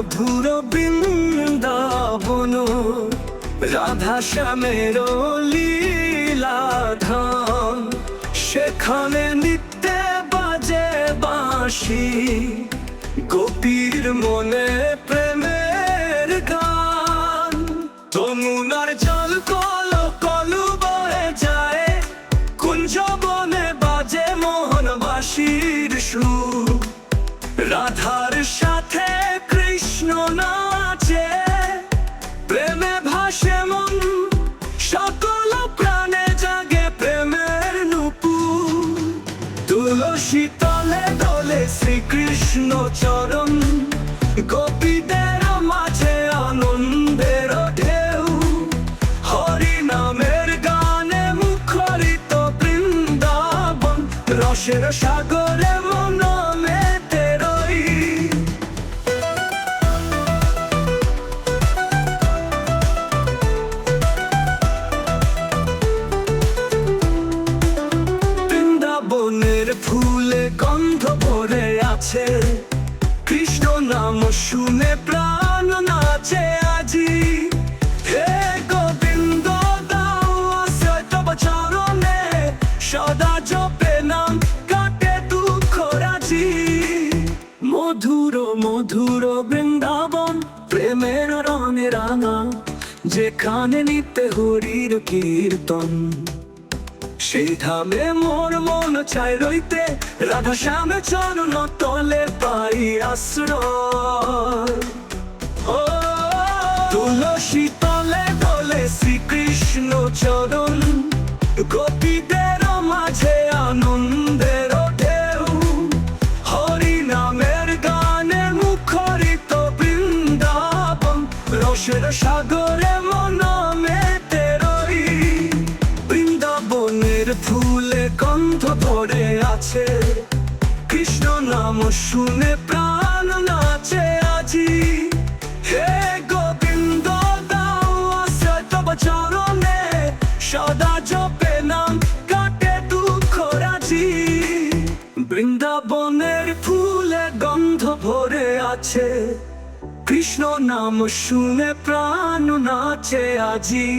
মধুর বৃন্দাবন, রাধা শ্যামের লীলাধাম। সেখানে নিত্যে বাজে বাঁশি, গোপীর মনে প্রেমের গান। যমুনার জল কল কলু বয়ে যায়, কুঞ্জ বনে বাজে মোহনবাসীর সুর। রাধার সাথে কৃষ্ণ নাচে, প্রেমে ভাসে মন, সকল প্রাণে জাগে প্রেমের নূপুর। তুলসী তলে দোলে শ্রীকৃষ্ণ চরণ, গোপীদের মাঝে আনন্দের ঢেউ। হরি নামের গানে মুখরিত বৃন্দাবন, রসের সাগরে মন মেতে রই। বৃন্দাবনের ফুলে গন্ধ ভরে আছে, কৃষ্ণ নাম শুনে প্রাণ নাচে আজি। হে গোবিন্দ দাও আশ্রয় তব চরণে, সদা জপে নাম কাটে দুঃখ রাজি। মধুর মধুর বৃন্দাবন, প্রেমের রঙে রাঙা, যেখানে নিত্যে হরির কীর্তন। সেই ধামে মোর মন চাই রইতে, রাধা শ্যামে চরণ তলে পাই আশ্রয়। ও তুলসী তলে দোলে শ্রীকৃষ্ণ চরণ, গোপীদের মাঝে আনন্দের ঢেউ। হরি নামের গানে মুখরিত বৃন্দাবন, রসের সাগরে মন মেতে রই। বৃন্দাবনের ফুলে গন্ধ ভরে আছে, কৃষ্ণ নাম শুনে প্রাণ নাচে আজি। হে গোবিন্দ দাও আশ্রয় তব চরণে, সদা জপে নাম কাটে দুঃখ রাজি। বৃন্দাবনের ফুলে গন্ধ ভরে আছে, কৃষ্ণ নাম শুনে প্রাণ নাচে আজি।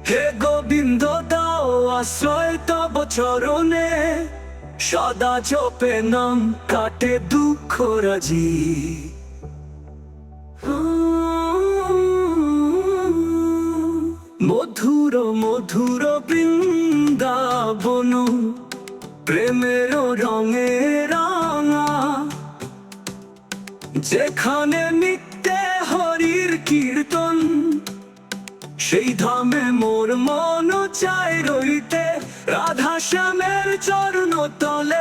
হে গোবিন্দ দাও আশ্রয় তব চরণে, সদা জপে নাম কাটে দুঃখ রাজি। মধুর মধুর বৃন্দাবন, প্রেমের রঙে রাঙা, যেখানে নিত্যে হরির কীর্তন। সেই ধামে মোর মন চাই রইতে, রাধা শ্যামের চরণ তলে